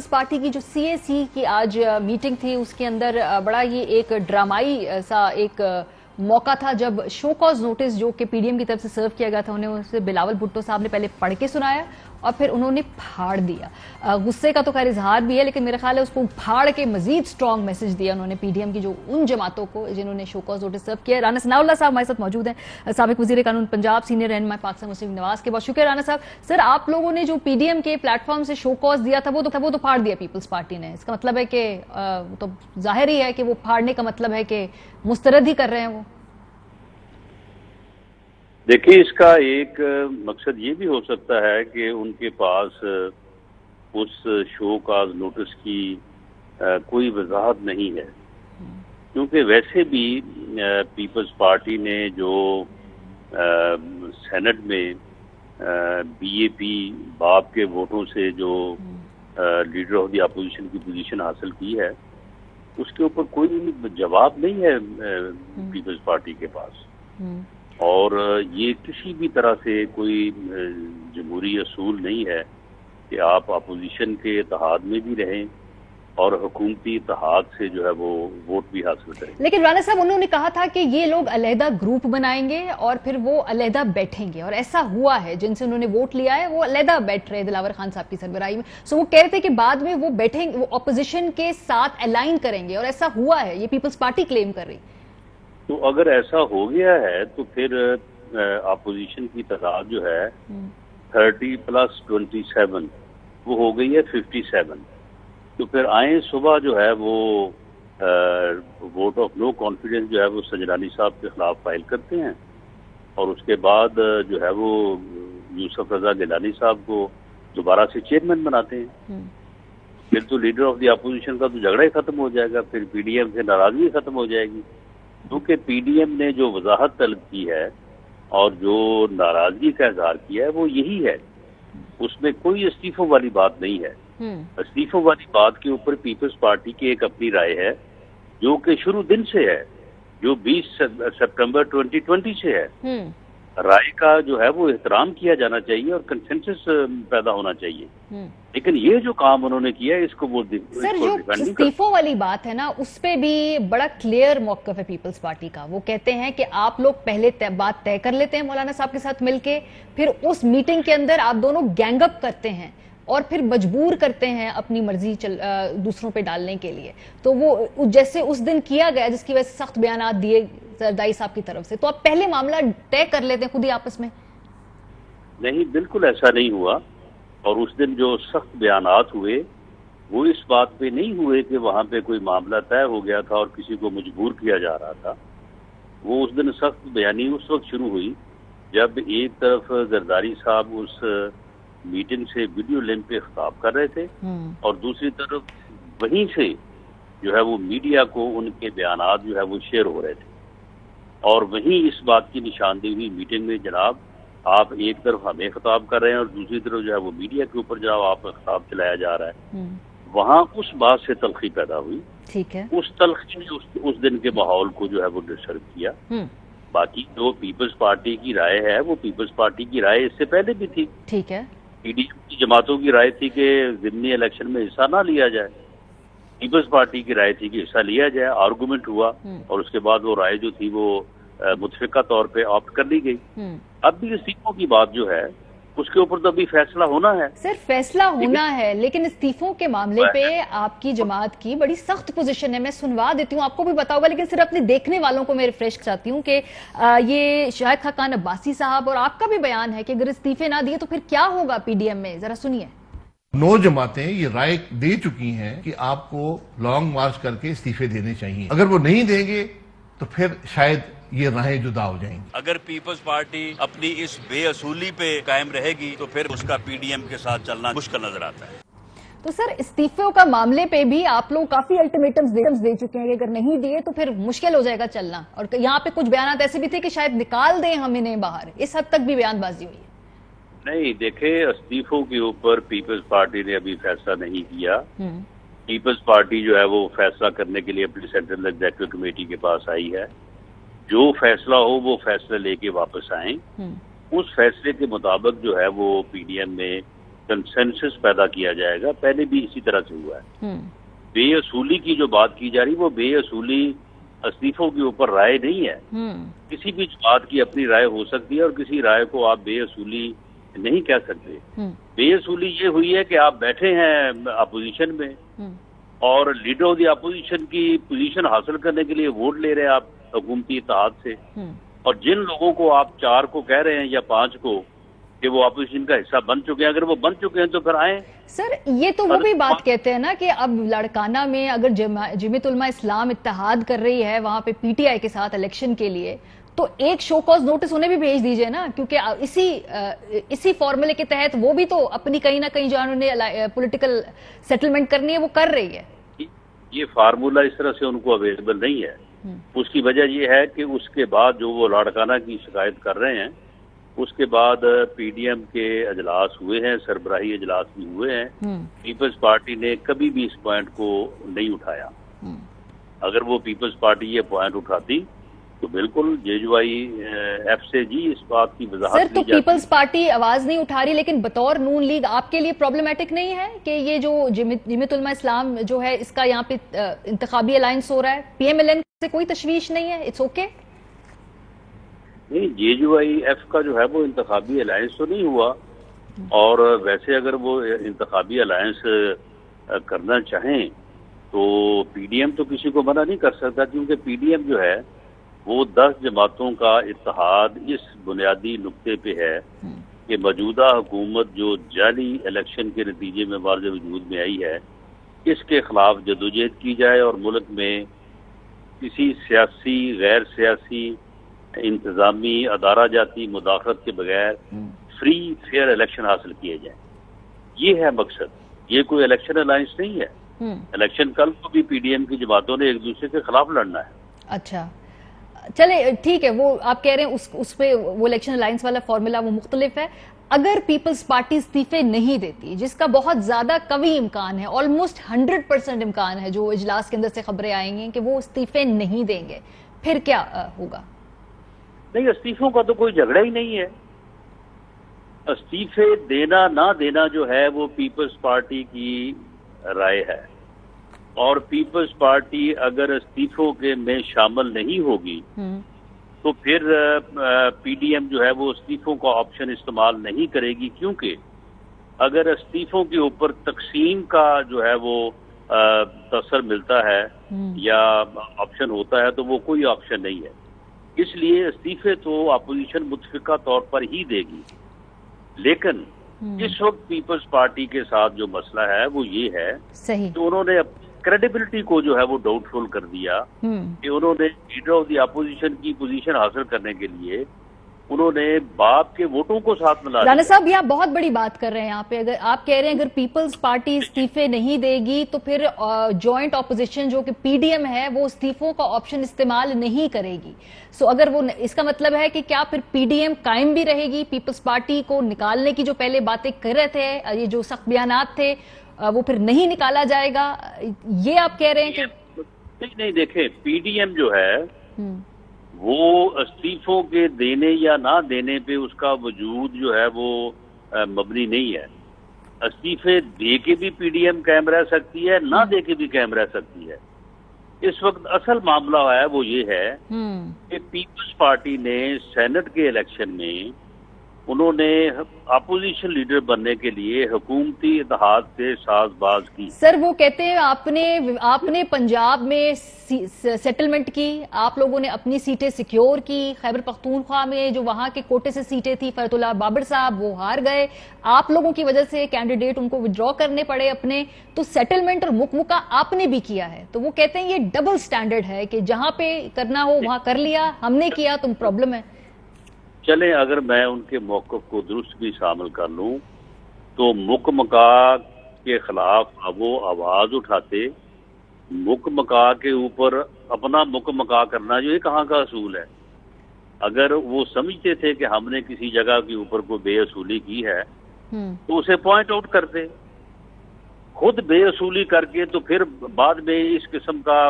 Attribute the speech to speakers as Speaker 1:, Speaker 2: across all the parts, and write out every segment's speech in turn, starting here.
Speaker 1: Peoples party کی جو CAC کی آج میٹنگ تھی اس کے اندر بڑا یہ ایک ڈرامائی سا ایک موقع تھا جب شو کاز نوٹس جو کہ PDM کی طرف سے سرو کیا گیا تھا انہیں اسے بلاول بھٹو صاحب نے پہلے پڑھ کے سنایا اور پھر انہوں نے پھاڑ دیا. غصے کا تو خیر اظہار بھی ہے لیکن میرا خیال ہے اس کو پھاڑ کے مزید سٹرونگ میسج دیا انہوں نے PDM کی جو ان جماعتوں کو جنہوں نے شو کاز نوٹس سرو کیا. رانا ثناء اللہ صاحب ہمارے ساتھ موجود ہیں, سابق وزیر قانون پنجاب, سینئر رہنما پاکستان مسلم نواز کے. بہت شکریہ رانا صاحب. سر آپ لوگوں نے جو PDM کے پلیٹ فارم سے شو کاز دیا تھا وہ تو پھاڑ دیا پیپلز پارٹی نے, اس کا مطلب ہے کہ تو ظاہر ہی ہے کہ وہ پھاڑنے کا مطلب ہے کہ مسترد ہی کر رہے ہیں وہ.
Speaker 2: دیکھیں اس کا ایک مقصد یہ بھی ہو سکتا ہے کہ ان کے پاس اس شو کاز نوٹس کی کوئی وضاحت نہیں ہے, کیونکہ ویسے بھی پیپلز پارٹی نے جو سینٹ میں BAP باپ کے ووٹوں سے جو لیڈر آف دی اپوزیشن کی پوزیشن حاصل کی ہے اس کے اوپر کوئی جواب نہیں ہے پیپلز پارٹی کے پاس, اور یہ کسی بھی طرح سے کوئی جمہوری اصول نہیں ہے کہ آپ اپوزیشن کے اتحاد میں بھی رہیں اور حکومتی اتحاد سے جو ہے وہ ووٹ بھی حاصل کریں.
Speaker 1: لیکن رانا صاحب انہوں نے کہا تھا کہ یہ لوگ علیحدہ گروپ بنائیں گے اور پھر وہ علیحدہ بیٹھیں گے, اور ایسا ہوا ہے. جن سے انہوں نے ووٹ لیا ہے وہ علیحدہ بیٹھ رہے دلاور خان صاحب کی سربراہی میں. سو وہ کہہ رہے تھے کہ بعد میں وہ بیٹھیں, وہ اپوزیشن کے ساتھ الائن کریں گے, اور ایسا ہوا ہے, یہ پیپلز پارٹی کلیم کر رہی.
Speaker 2: تو اگر ایسا ہو گیا ہے تو پھر اپوزیشن کی تعداد جو ہے 30+27 وہ ہو گئی ہے 57. تو پھر آئیں صبح جو ہے وہ ووٹ آف نو کانفیڈنس جو ہے وہ سجرانی صاحب کے خلاف فائل کرتے ہیں, اور اس کے بعد جو ہے وہ یوسف رضا گیلانی صاحب کو دوبارہ سے چیئرمین بناتے ہیں. پھر تو لیڈر آف دی اپوزیشن کا تو جھگڑا ہی ختم ہو جائے گا, پھر PDM سے ناراضگی ختم ہو جائے گی, کیونکہ PDM نے جو وضاحت طلب کی ہے اور جو ناراضگی کا اظہار کیا ہے وہ یہی ہے. اس میں کوئی استعفوں والی بات نہیں ہے. استعفوں والی بات کے اوپر پیپلز پارٹی کی ایک اپنی رائے ہے جو کہ شروع دن سے ہے, جو 20 سپٹمبر 2020 سے ہے. رائے کا جو ہے وہ احترام کیا جانا چاہیے اور کنسنسس پیدا ہونا چاہیے. لیکن یہ جو کام انہوں نے کیا ہے اس کو وہ
Speaker 1: سر جو استعفوں والی بات ہے نا اس پہ بھی بڑا کلیئر موقف ہے پیپلز پارٹی کا. وہ کہتے ہیں کہ آپ لوگ پہلے بات طے کر لیتے ہیں مولانا صاحب کے ساتھ مل کے, پھر اس میٹنگ کے اندر آپ دونوں گینگ اپ کرتے ہیں اور پھر مجبور کرتے ہیں اپنی مرضی دوسروں پہ ڈالنے کے لیے. تو وہ جیسے اس دن کیا گیا جس کی وجہ سے سخت بیانات دیے زردائی صاحب کی طرف سے, تو آپ پہلے معاملہ طے کر لیتے ہیں خود ہی آپس میں.
Speaker 2: نہیں, بالکل ایسا نہیں ہوا. اور اس دن جو سخت بیانات ہوئے وہ اس بات پہ نہیں ہوئے کہ وہاں پہ کوئی معاملہ طے ہو گیا تھا اور کسی کو مجبور کیا جا رہا تھا. وہ اس دن سخت بیانی اس وقت شروع ہوئی جب ایک طرف زرداری صاحب اس میٹنگ سے ویڈیو لنک پہ خطاب کر رہے تھے اور دوسری طرف وہیں سے جو ہے وہ میڈیا کو ان کے بیانات جو ہے وہ شیئر ہو رہے تھے. اور وہیں اس بات کی نشاندہی ہوئی میٹنگ میں جناب آپ ایک طرف ہمیں خطاب کر رہے ہیں اور دوسری طرف جو ہے وہ میڈیا کے اوپر جناب آپ کا خطاب چلایا جا رہا ہے. وہاں اس بات سے تلخی پیدا ہوئی.
Speaker 1: ٹھیک ہے,
Speaker 2: اس تلخی نے اس دن کے ماحول کو جو ہے وہ ڈسٹرب کیا. باقی جو پیپلز پارٹی کی رائے ہے وہ پیپلز پارٹی کی رائے اس سے پہلے بھی تھی.
Speaker 1: ٹھیک ہے,
Speaker 2: PDM کی جماعتوں کی رائے تھی کہ ضمنی الیکشن میں حصہ نہ لیا جائے. پیپلز پارٹی کی رائے تھی کہ حصہ لیا جائے. آرگومنٹ ہوا اور اس کے بعد وہ رائے جو تھی وہ متفقہ طور پہ آپٹ کر لی گئی. اب بھی استعفوں کی بات جو ہے اس کے اوپر تو ابھی فیصلہ ہونا ہے.
Speaker 1: سر فیصلہ ہونا ہے لیکن استعفوں کے معاملے پہ آپ کی جماعت کی بڑی سخت پوزیشن ہے. میں سنوا دیتی ہوں, آپ کو بھی پتا ہوگا, لیکن صرف اپنے دیکھنے والوں کو میں ریفریش چاہتی ہوں کہ یہ شاہد خاقان عباسی صاحب اور آپ کا بھی بیان ہے کہ اگر استعفے نہ دیے تو پھر کیا ہوگا PDM میں. ذرا سنیے.
Speaker 3: 9 جماعتیں یہ رائے دے چکی ہیں کہ آپ کو لانگ مارچ کر کے استعفے دینے چاہیے. اگر وہ نہیں دیں گے تو پھر شاید یہ راہیں جدا ہو جائیں گی.
Speaker 4: اگر پیپلز پارٹی اپنی اس بے اصولی پہ قائم رہے گی تو پھر اس کا PDM کے ساتھ چلنا مشکل نظر آتا ہے.
Speaker 1: تو سر استعفوں کا معاملے پہ بھی آپ لوگ کافی الٹیمیٹمز دے چکے ہیں کہ اگر نہیں دیے تو پھر مشکل ہو جائے گا چلنا, اور یہاں پہ کچھ بیانات ایسے بھی تھے کہ شاید نکال دیں ہم انہیں باہر. اس حد تک بھی بیان بازی ہوئی ہے.
Speaker 2: نہیں دیکھیں, استعفوں کے اوپر پیپلز پارٹی نے ابھی فیصلہ نہیں کیا. پیپلز پارٹی جو ہے وہ فیصلہ کرنے کے لیے اپنی سینٹرل ایگزیکٹو کمیٹی کے پاس آئی ہے. جو فیصلہ ہو وہ فیصلہ لے کے واپس آئیں. اس فیصلے کے مطابق جو ہے وہ PDM میں कंसेंसस पैदा किया जाएगा। पहले भी इसी तरह से हुआ है। बेअसूली की जो बात की जा रही वो बेअसूली इस्तीफों के ऊपर राय नहीं है। किसी भी जमात की अपनी राय हो सकती है और किसी राय को आप बेअसूली नहीं कह सकते। बेअसूली ये हुई है कि आप बैठे हैं अपोजिशन में और लीडर ऑफ द अपोजिशन की पोजीशन हासिल करने के लिए वोट ले रहे हैं आप हुकूमती इत्तेहाद से, और जिन लोगों को आप 4 को कह रहे हैं या 5 को कि वो अपोजिशन का हिस्सा बन चुके हैं, अगर वो बन चुके हैं तो फिर आए।
Speaker 1: सर ये तो वो भी बात कहते हैं ना कि अब लड़काना में अगर जमीयत उलमा इस्लाम इत्तेहाद कर रही है वहां पे पीटीआई के साथ इलेक्शन के लिए, तो एक शो कॉज नोटिस उन्हें भी भेज दीजिए ना, क्योंकि इसी फॉर्मूले के तहत वो भी तो अपनी कहीं ना कहीं जो उन्होंने पॉलिटिकल सेटलमेंट करनी है वो कर रही है।
Speaker 2: ये फार्मूला इस तरह से उनको अवेलेबल नहीं है। उसकी वजह ये है कि उसके बाद जो वो लाड़काना की शिकायत कर रहे हैं, उसके बाद पीडीएम के अजलास हुए हैं, सरबराही अजलास भी हुए हैं। पीपल्स पार्टी ने कभी भी इस पॉइंट को नहीं उठाया। अगर वो पीपल्स पार्टी ये पॉइंट उठाती तो बिल्कुल JUIF से जी इस बात की वजाहत
Speaker 1: सर, तो पीपल्स पार्टी आवाज नहीं उठा रही, लेकिन बतौर नून लीग आपके लिए प्रॉब्लमेटिक नहीं है कि ये जो जमीयत उलमा इस्लाम जो है इसका यहाँ पे इंतखाबी अलायंस हो रहा है? PMLN से कोई तशवीश नहीं है? It's okay?
Speaker 2: नहीं, JUIF का जो है वो इंतखाबी अलायंस तो नहीं हुआ, और वैसे अगर वो इंतखाबी अलायंस करना चाहें तो पीडीएम तो किसी को मना नहीं कर सकता, क्योंकि पीडीएम जो है वो 10 जमातों का इत्तेहाद इस बुनियादी नुक्ते पे है कि मौजूदा हुकूमत जो जाली इलेक्शन के नतीजे में बारज वजूद में आई है, इसके खिलाफ जदोजहद की जाए और मुल्क में किसी सियासी गैर सियासी इंतजामी अदारा जाती मुदाखलत के बगैर फ्री फेयर इलेक्शन हासिल किए जाए। ये है मकसद, ये कोई इलेक्शन अलायंस नहीं है। इलेक्शन कल को भी पीडीएम की जमातों ने एक दूसरे के खिलाफ लड़ना है।
Speaker 1: अच्छा, चले ठीक है, वो आप कह रहे हैं उस पे वो इलेक्शन अलायंस वाला फॉर्मूला वो मुख्तलिफ है। अगर पीपल्स पार्टी इस्तीफे नहीं देती, जिसका बहुत ज्यादा कवी इम्कान है, ऑलमोस्ट 100% इम्कान है, जो इजलास के अंदर से खबरें आएंगी कि वो इस्तीफे नहीं देंगे, फिर क्या होगा?
Speaker 2: नहीं, इस्तीफों का तो कोई झगड़ा ही नहीं है। इस्तीफे देना ना देना जो है वो पीपल्स पार्टी की राय है, और पीपल्स पार्टी अगर इस्तीफों के में शामिल नहीं होगी तो फिर पीडीएम जो है वो इस्तीफों का ऑप्शन इस्तेमाल नहीं करेगी, क्योंकि अगर इस्तीफों के ऊपर तकसीम का जो है वो तसर मिलता है या ऑप्शन होता है तो वो कोई ऑप्शन नहीं है। इसलिए इस्तीफे तो अपोजिशन मुतफिका तौर पर ही देगी। लेकिन इस वक्त पीपल्स पार्टी के साथ जो मसला है वो ये है
Speaker 1: सही,
Speaker 2: तो उन्होंने क्रेडिबिलिटी को जो है वो डाउटफुल कर दिया कि उन्होंने लीडर ऑफ द अपोजिशन की पोजीशन हासिल करने के लिए उन्होंने बाप के वोटों को साथ मिला।
Speaker 1: राणा साहब, ये आप बहुत बड़ी बात कर रहे हैं यहाँ पे। अगर आप कह रहे हैं अगर पीपल्स पार्टी इस्तीफे नहीं देगी तो फिर जॉइंट ऑपोजिशन जो कि पीडीएम है वो इस्तीफों का ऑप्शन इस्तेमाल नहीं करेगी। सो अगर वो, इसका मतलब है कि क्या फिर पीडीएम कायम भी रहेगी? पीपल्स पार्टी को निकालने की जो पहले बातें कर रहे थे, ये जो सख्त बयानात थे, वो फिर नहीं निकाला जाएगा, ये आप कह रहे हैं कि
Speaker 2: नहीं देखें, पीडीएम जो है वो इस्तीफों के देने या ना देने पे उसका वजूद जो है वो मबनी नहीं है। इस्तीफे दे के भी पीडीएम कायम रह सकती है, ना दे के भी कायम रह सकती है। इस वक्त असल मामला है वो ये है कि पीपल्स पार्टी ने सेनेट के इलेक्शन में उन्होंने अपोजिशन लीडर बनने के लिए हुकूमती इत्तेहाद से साजबाज की।
Speaker 1: सर, वो कहते हैं आपने पंजाब में सेटलमेंट की, आप लोगों ने अपनी सीटें सिक्योर की। खैबर पख्तूनख्वा में जो वहां के कोटे से सीटें थी, फरतुल्लाह बाबर साहब वो हार गए, आप लोगों की वजह से कैंडिडेट उनको विड्रॉ करने पड़े अपने, तो सेटलमेंट और मुकमुका आपने भी किया है। तो वो कहते हैं ये डबल स्टैंडर्ड है कि जहां पे करना हो वहां कर लिया, हमने किया तुम प्रॉब्लम है।
Speaker 2: चले, अगर मैं उनके मौक़िफ़ को दुरुस्त भी शामिल कर लूं तो मुकमका के खिलाफ वो आवाज उठाते, मुकमका के ऊपर अपना मुकमका करना जो ये कहाँ का असूल है? अगर वो समझते थे कि हमने किसी जगह के ऊपर कोई बेअसूली की है तो उसे पॉइंट आउट करते। खुद बेअसूली करके तो फिर बाद में इस किस्म का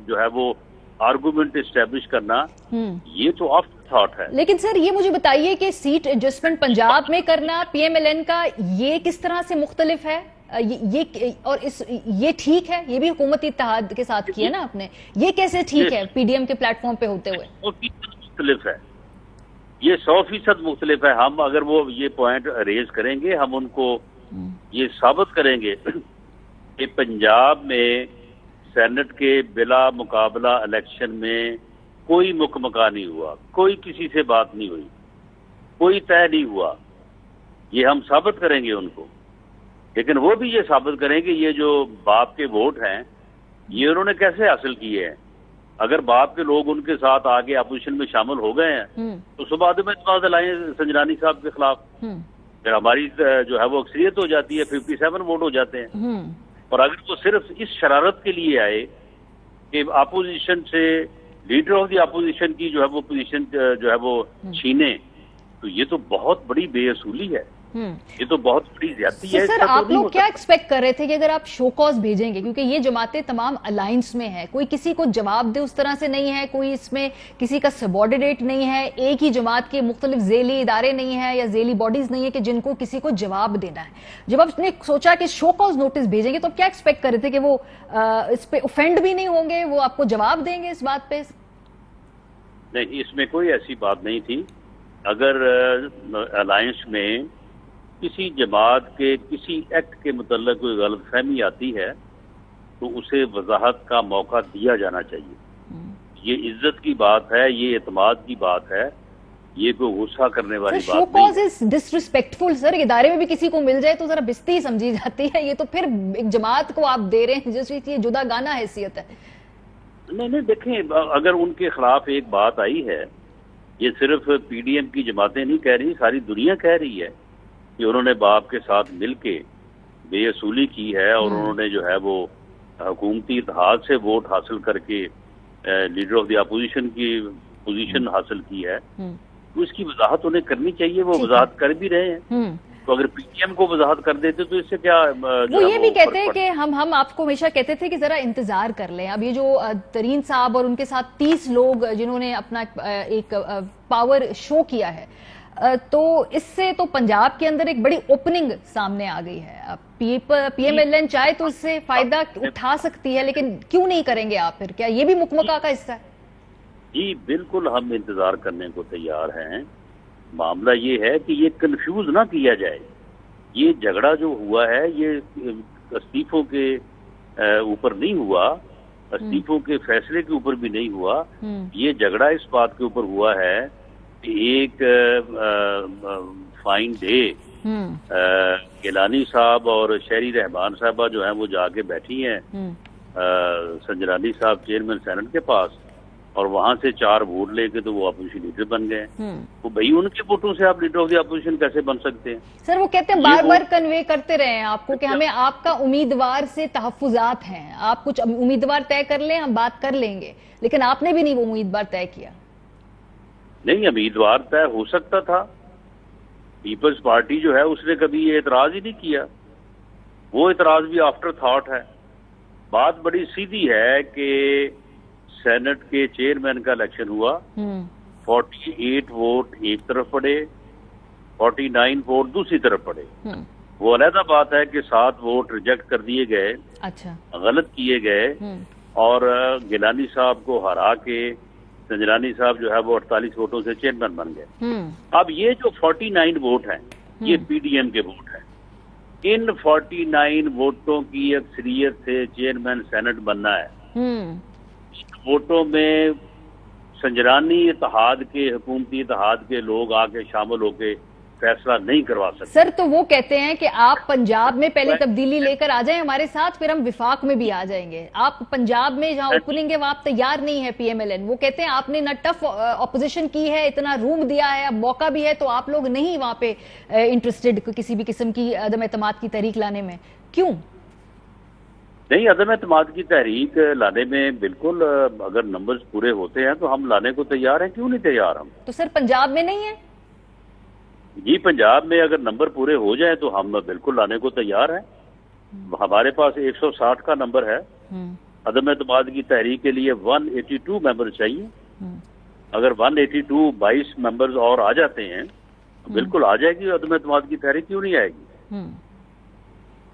Speaker 2: जो है वो आर्गुमेंट एस्टेब्लिश करना, ये तो ऑफ थॉट है।
Speaker 1: लेकिन सर ये मुझे बताइए कि सीट एडजस्टमेंट पंजाब में करना PMLN का ये किस तरह से मुख्तलिफ है? ये ठीक है? ये भी हुकूमती इत्तेहाद के साथ किया ना आपने, ये कैसे ठीक है PDM के प्लेटफॉर्म पे होते हुए?
Speaker 2: मुख्तलिफ है, ये 100% मुख्तलिफ है। हम अगर वो ये पॉइंट रेज करेंगे, हम उनको ये साबित करेंगे कि पंजाब में सेनेट के बिला मुकाबला इलेक्शन में कोई मुकमका नहीं हुआ, कोई किसी से बात नहीं हुई, कोई तय नहीं हुआ, ये हम साबित करेंगे उनको। लेकिन वो भी ये साबित करेंगे ये जो बाप के वोट हैं ये उन्होंने कैसे हासिल किए हैं। अगर बाप के लोग उनके साथ आगे अपोजिशन में शामिल हो गए हैं तो सुबह में इत्तेमाद लाए संजरानी साहब के खिलाफ, फिर हमारी जो है वो अक्सरियत हो जाती है, 57 वोट हो जाते हैं। और अगर वो सिर्फ इस शरारत के लिए आए कि अपोजिशन से लीडर ऑफ द अपोजिशन की जो है वो पोजीशन जो है वो छीने, तो ये तो बहुत बड़ी बेअसूली है, ये तो बहुत बड़ी ज्यादती है।
Speaker 1: सर आप लोग क्या एक्सपेक्ट कर रहे थे कि अगर आप शो कॉज भेजेंगे, क्योंकि ये जमातें तमाम अलायंस में है, कोई किसी को जवाब दे उस तरह से नहीं है, कोई इसमें किसी का सबॉर्डिनेट नहीं है, एक ही जमात के मुख्तलिफ झेली इदारे नहीं है या झेली बॉडीज नहीं है कि जिनको किसी को जवाब देना है। जब आपने सोचा कि शो कॉज नोटिस भेजेंगे तो क्या एक्सपेक्ट कर रहे थे कि वो इस पे ऑफेंड भी नहीं होंगे, वो आपको जवाब देंगे इस बात पे?
Speaker 2: नहीं, इसमें कोई ऐसी बात नहीं थी। अगर अलायंस में किसी जमात के किसी एक्ट के मुतल्लिक कोई गलत फहमी आती है तो उसे वजाहत का मौका दिया जाना चाहिए। ये इज्जत की बात है, ये एतमाद की बात है, ये कोई गुस्सा करने वाली बात नहीं।
Speaker 1: Show cause is disrespectful sir, इदारे में भी किसी को मिल जाए तो जरा बेइज्जती समझी जाती है, ये तो फिर एक जमात को आप दे रहे हैं जिसकी ये जुदा गाना हैसियत है।
Speaker 2: नहीं, देखें, अगर उनके खिलाफ एक बात आई है, ये सिर्फ PDM की जमातें नहीं कह रही, सारी दुनिया कह रही है कि उन्होंने बाप के साथ मिलके बेअसूली की है और उन्होंने जो है वो हुकूमती इत्तेहाद से वोट हासिल करके लीडर ऑफ द अपोजिशन की पोजीशन हासिल की है, तो इसकी वजाहत उन्हें करनी चाहिए। वो वजाहत कर भी रहे हैं, तो अगर PDM को वजाहत कर देते तो इससे क्या
Speaker 1: वो ये भी कहते हैं कि हम आपको हमेशा कहते थे कि जरा इंतजार कर लें। अब ये जो तरीन साहब और उनके साथ 30 लोग जिन्होंने अपना एक पावर शो किया है, तो इससे तो पंजाब के अंदर एक बड़ी ओपनिंग सामने आ गई है। PMLN चाहे तो इससे फायदा उठा सकती है, लेकिन क्यों नहीं करेंगे आप फिर? क्या ये भी मुकमका का हिस्सा है? जी
Speaker 2: बिल्कुल, हम इंतजार करने को तैयार हैं। मामला ये है कि ये कंफ्यूज ना किया जाए। ये झगड़ा जो हुआ है ये इस्तीफों के ऊपर नहीं हुआ, इस्तीफों के फैसले के ऊपर भी नहीं हुआ। ये झगड़ा इस बात के ऊपर हुआ है कि एक फाइन डे गिलानी साहब और शहरी रहमान साहबा जो है वो जाके बैठी हैं संजरानी साहब चेयरमैन सेनेट के पास, और वहां से 4 वोट लेके तो वो अपोजिशन लीडर बन गए। तो भाई उनके वोटों से आप लीडर ऑफ द अपोजिशन कैसे बन सकते हैं?
Speaker 1: सर वो कहते हैं बार बार कन्वे करते रहे हैं आपको कि हमें आपका उम्मीदवार से तहफ्फुजात हैं, आप कुछ उम्मीदवार तय कर लें, हम बात कर लेंगे, लेकिन आपने भी नहीं वो उम्मीदवार तय किया।
Speaker 2: नहीं, उम्मीदवार तय हो सकता था। पीपल्स पार्टी जो है उसने कभी ये एतराज ही नहीं किया, वो एतराज भी आफ्टर थॉट है। बात बड़ी सीधी है कि सेनेट के चेयरमैन का इलेक्शन हुआ, 48 वोट एक तरफ पड़े, 49 वोट दूसरी तरफ पड़े। वो अलग बात है कि 7 वोट रिजेक्ट कर दिए गए,
Speaker 1: अच्छा
Speaker 2: गलत किए गए, और गिलानी साहब को हरा के संजरानी साहब जो है वो 48 वोटों से चेयरमैन बन गए। अब ये जो 49 वोट हैं ये PDM के वोट हैं। इन 49 वोटों की अक्सरियत से चेयरमैन सेनेट बनना है। वोटों में संजरानी इत्तेहाद के, हुकूमती इत्तेहाद के लोग आके शामिल होके फैसला नहीं करवा सकते।
Speaker 1: सर तो वो कहते हैं कि आप पंजाब में पहले तब्दीली लेकर आ जाएं हमारे साथ, फिर हम विफाक में भी आ जाएंगे। आप पंजाब में जहां ओपनिंग है वहां आप तैयार नहीं है PMLN। वो कहते हैं आपने ना टफ ऑपोजिशन की है, इतना रूम दिया है, अब मौका भी है, तो आप लोग नहीं वहां पे इंटरेस्टेड किसी भी किस्म की अदम एतमाद की तहरीक लाने में। क्यों
Speaker 2: नहीं? अदम एतमाद की तहरीक लाने में बिल्कुल, अगर नंबर्स पूरे होते हैं तो हम लाने को तैयार हैं। क्यों नहीं तैयार हम?
Speaker 1: तो सर पंजाब में नहीं है?
Speaker 2: जी, पंजाब में अगर नंबर पूरे हो जाए तो हम बिल्कुल लाने को तैयार हैं। हमारे पास 160 का नंबर है। अदम एतमाद की तहरीक के लिए 182 मेंबर चाहिए। اگر 182 22 ممبرز اور آ جاتے ہیں بالکل آ جائے گی، عدم اعتماد کی تحریک کیوں نہیں آئے گی؟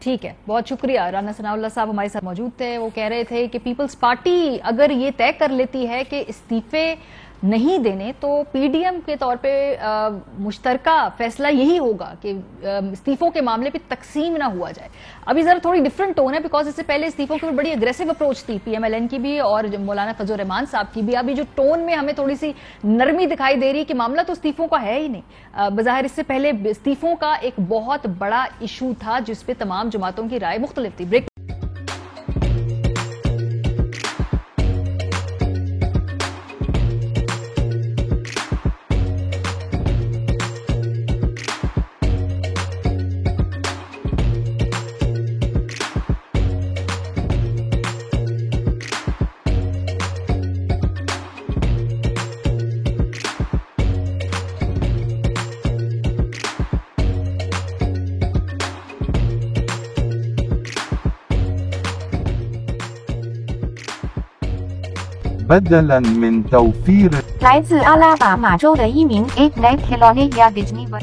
Speaker 1: ٹھیک ہے، بہت شکریہ۔ رانا ثناء اللہ صاحب ہمارے ساتھ موجود تھے، وہ کہہ رہے تھے کہ پیپلز پارٹی اگر یہ طے کر لیتی ہے کہ استعفے نہیں دینے تو پی ڈی ایم کے طور پہ مشترکہ فیصلہ یہی ہوگا کہ استعفوں کے معاملے پہ تقسیم نہ ہوا جائے۔ ابھی ذرا تھوڑی ڈفرنٹ ٹون ہے بیکاز اس سے پہلے استعفوں کی بڑی اگریسو اپروچ تھی پی ایم ایل این کی بھی اور مولانا فضل الرحمان صاحب کی بھی۔ ابھی جو ٹون میں ہمیں تھوڑی سی نرمی دکھائی دے رہی کہ معاملہ تو استعفوں کا ہے ہی نہیں، بظاہر اس سے پہلے استعفوں کا ایک بہت بڑا ایشو تھا جس پہ تمام جماعتوں کی رائے مختلف تھی۔ بریک
Speaker 5: بدلا من توفير
Speaker 6: 来自阿拉巴马州的一名 Abe Nakhilania Dijniva